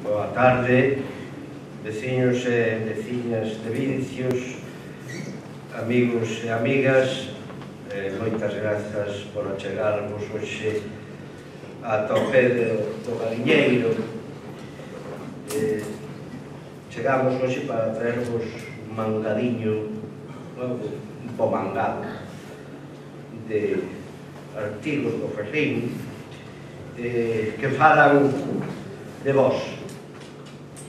Boa tarde, veciños e veciñas de Vincios, amigos e amigas, moitas grazas por achegarvos hoxe ata o pé do Galiñeiro. Chegamos hoxe para traervos un mangadiño, un pomangado de artigos do Ferrín que falan de vós,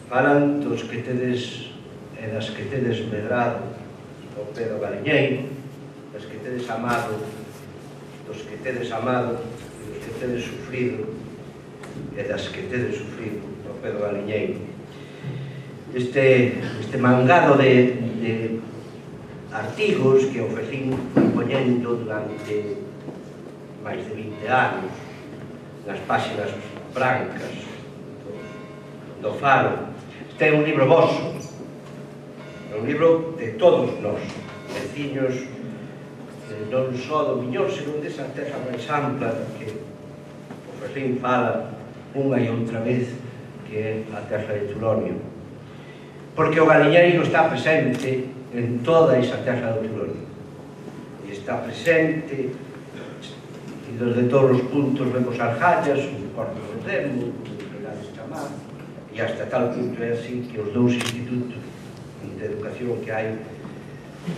falan dos que tedes e das que tedes medrado ao pé do Galiñeiro, das que tedes amado, dos que tedes amado e dos que tedes sufrido e das que tedes sufrido ao pé do Galiñeiro. Este mangado de artigos que o Ferrín foi poñendo durante máis de 20 anos nas páxinas brancas do Faro. Este é un libro voso, é un libro de todos nós, veciños non só do Miñor, senón desa terra máis ampla que o Ferrín fala unha e outra vez, que é a terra de Tulonio, porque o Galiñeiro está presente en toda esa terra do Tulonio, e está presente e desde todos os puntos vemos argallas, o Corpo do Remo, o Regades Chamar, e hasta tal punto é así que os dous institutos de educación que hai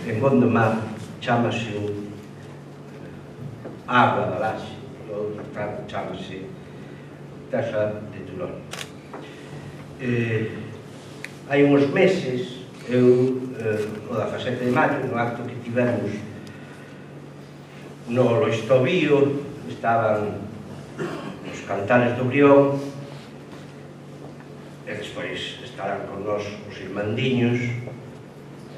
en Gondomar chamase Agua da Laxe, e o outro chamase Terra de Tulonio. Hai uns meses, eu, o 17 de maio, no acto que tivemos no Loistobío, estaban os cantares do Brión, e despois estarán con nós os irmandiños.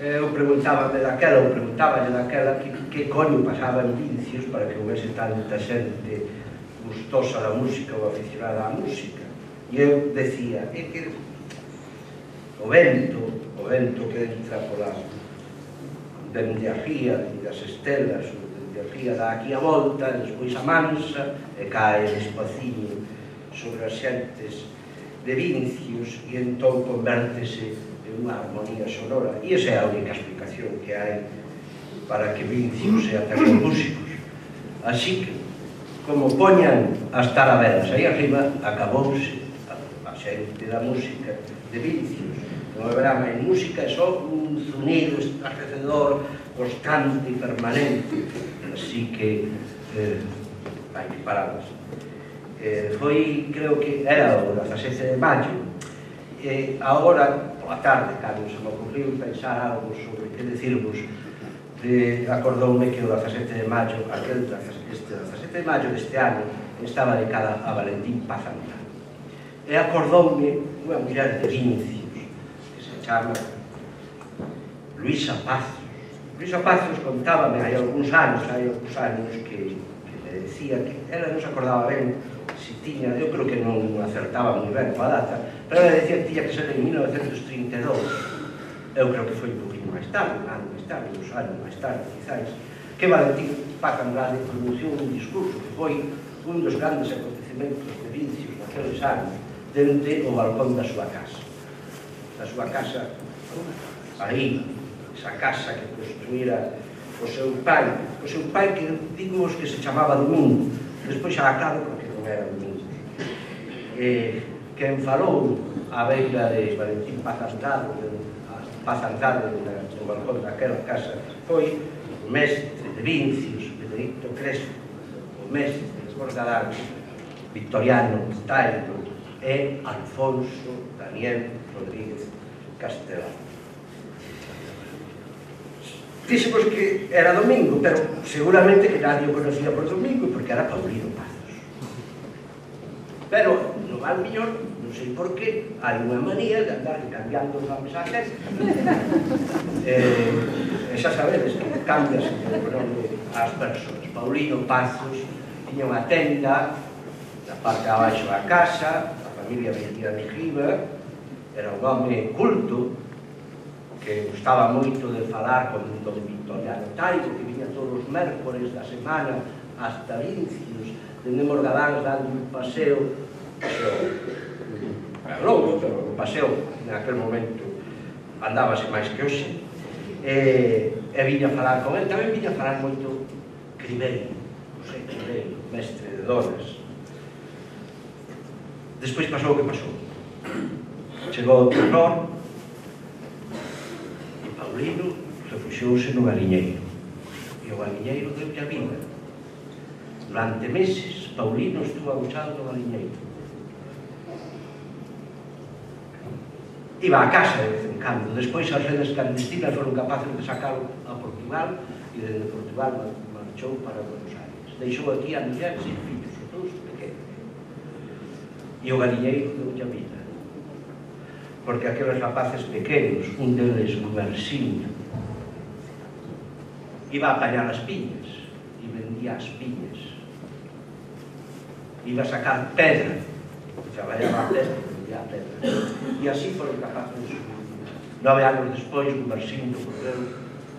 Eu preguntáballe daquela que coño pasaba en Vincios para que houvese tanta xente gustosa da música ou aficionada á música. E eu decía, é que o vento que entra pola dende a ría e das estelas, dende a ría dá aquí a volta, despois a mansa e cae despaciño sobre as xentes de Vincios e entón convértese en unha armonía sonora. E esa é a única explicación que hai para que Vincios sea terra de músicos. Así que, como poñan as tarabelas aí arriba, acabouse a xente da música de Vincios. Non haberá máis música, é só un zunido estarrecedor constante e permanente. Así que hai que pararlas. Foi, creo que era o 17 de maio, e agora, pola tarde, cando se me ocurriu pensar algo sobre que decirvos, acordoume que o 17 de maio, este 17 de maio deste ano, estaba dedicada a Valentín Paz Andrade. E acordoume unha muller de Vincios, que se chama Luisa Pazos. Luisa Pazos contábame hai algúns anos que me decía que ela non se acordaba ben si tiña, eu creo que non acertaba moi ben coa data, pero ela decía que tiña que ser en 1932. Eu creo que foi un poquinho máis tarde, uns anos máis tarde, quizáis, que Valentín Paz Andrade pronunciou un discurso que foi un dos grandes acontecimentos de Vincios naqueles anos, dende o balcón da súa casa. Da súa casa, aí, esa casa que construíra o seu pai que digamos que se chamaba Domingo, despois xa aclaro porque non era Domingo. Quen falou á beira de Valentín Paz Andrade no balcón daquela casa foi o mestre de Vincios, Benedicto Crespo, o mestre de Borgadán, Victoriano Tairo e Alfonso Daniel Rodríguez Castelán. Díxemos que era Domingo, pero seguramente que nadie o conocía por Domingo, porque era Paulino Pazos. Pero no Valmiñor, non sei por qué, hai unha manía de andar cambiando os nomes á xente. E xa sabedes que cambias o nome ás persoas. Paulino Pazos tiña unha tenda na parte abaixo da casa, a familia vestida de riba, era un home culto, que gustaba moito de falar con don Victoriano Tairo, que viña todos os mércores da semana hasta Vincios, dende Morgadáns dando un paseo longo, pero o paseo naquel momento andábase máis que hoxe, e viña a falar con ele. Tamén viña a falar moito Cribeiro, José Cribeiro, mestre de donas. Despois pasou o que pasou. Chegou o terror e Paulino refuxiouse no Galiñeiro, e o Galiñeiro deulle a vida. Durante meses Paulino estuvo agochado no Galiñeiro. Iba a casa de vez en cando. Despois as redes clandestinas foron capaces de sacarlo a Portugal, e desde Portugal marchou para Buenos Aires. Deixou aquí a mulleres e fillos, todos pequenos. E o Galiñeiro deulle a vida, porque aqueles rapaces pequenos, un deles Gumersiño, iba a apañar as piñas e vendía as piñas, iba a sacar pedra, traballaba a pedra e vendía a pedra, e así foron capaces. 9 anos despois, Gumersiño Cordero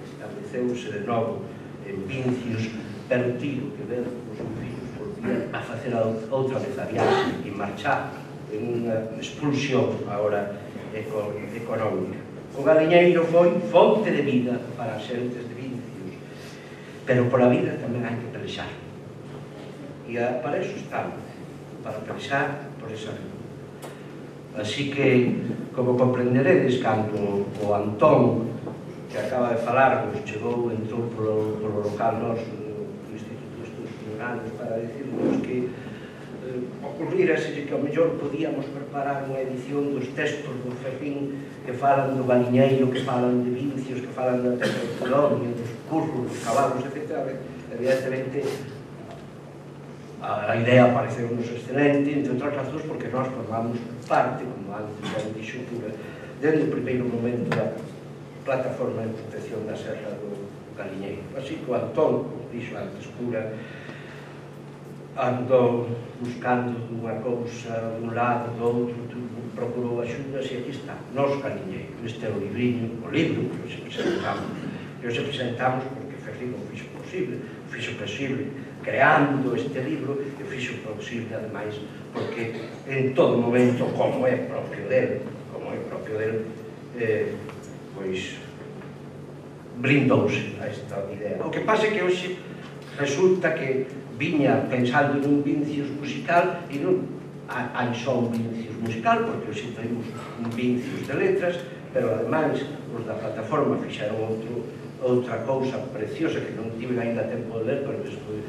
estableceuse de novo en Vincios, pero tivo que ver os seus fillos volvían a facer outra vez a viaxe e marchar en unha expulsión agora económica. O Galiñeiro foi fonte de vida para as xentes de Vincios, pero pola vida tamén hai que pelexar, e para eso estamos, para pelexar por esa vida. Así que, como comprenderedes, cando o Antón, que acaba de falarnos, chegou, entrou polo local noso do Instituto de Estudos Generales para decirnos que ocurrírase que ao mellor podíamos preparar unha edición dos textos do Ferrín que falan do Galiñeiro, que falan de Vincios, que falan da terra de Colonia, dos curros, dos cabalos, etc. Evidentemente, a idea pareceu-nos excelente, entre outras razóns porque nós formamos parte, como antes já dixo, desde o primeiro momento da plataforma de protección da Serra do Galiñeiro. Así que o Antón, como dixo antes, cura, andou buscando unha cousa dun lado, do outro, procurou axudas, e aquí está, Nós Galiñeiro. Este é o libriño, o libro que hoxe presentamos. Que hoxe presentamos porque Ferrín o fixo posible creando este libro, e fixo posible, ademais, porque en todo momento, como é propio del, pois brindouse a esta idea. O que pasa é que hoxe resulta que viña pensando nun Vincios musical, e non hai só un Vincios musical, porque hoxe temos un Vincios de letras, pero ademais os da plataforma fixaron outra cousa preciosa que non tive ainda tempo de ler, pero despois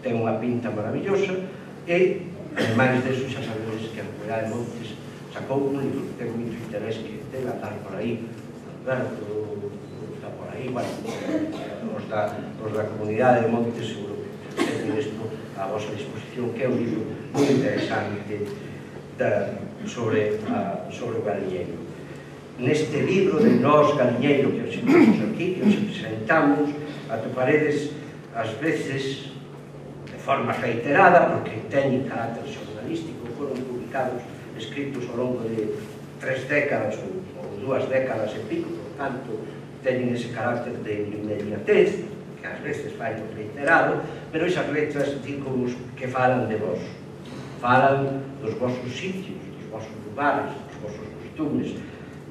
ten unha pinta maravillosa, e ademais deso xa sabedes que a Comunidade de Montes sacou un libro que ten moito interés, que ten a andar por aí, Alberto está por aí, bueno, os da Comunidade de Montes seguro que teñen isto a vosa disposición, que é un libro moi interesante sobre o Galiñeiro. Neste libro de Nós Galiñeiro que hoxe temos aquí, que hoxe presentamos, atoparedes ás veces de forma reiterada, porque teñen carácter xornalístico, foron publicados, escritos ao longo de 3 décadas ou 2 décadas e pico, por tanto, teñen ese carácter de inmediatez, que ás veces vai reiterado, pero esas letras dicen que falan de vos, falan dos vosos sitios, dos vosos lugares, dos vosos costumes,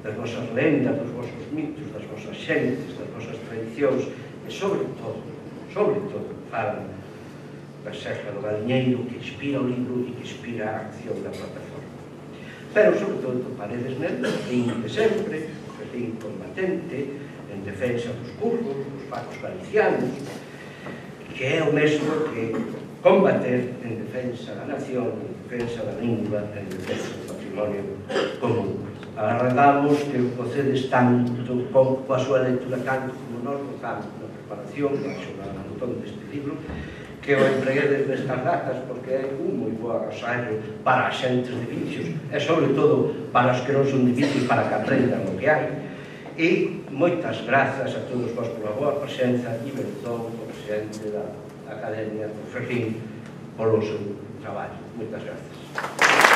das vosas lendas, dos vosos mitos, das vosas xentes, das vosas tradicións, e sobre todo, falan da Serra do Galiñeiro, que inspira o libro e que inspira a acción da plataforma. Pero, sobre todo, paredes nel, de sempre, Ferrín combatente, en defensa dos curros, dos pacos galicianos, que é o mesmo que combater en defensa da nación, en defensa da lingua, en defensa do patrimonio común. Agardamos que o procedes tanto coa súa lectura, tanto como nós gozamos na preparación da maratón deste libro, que o empreguedes nestas datas, porque é un moi bo agasallo para as xentes de Vincios, e sobre todo para os que non son de Vincios, para que aprendan o que hai. E moitas grazas a todos vos pola boa presenza, e Benzón, o presidente da Academia do Ferrín, polo seu traballo. Moitas grazas.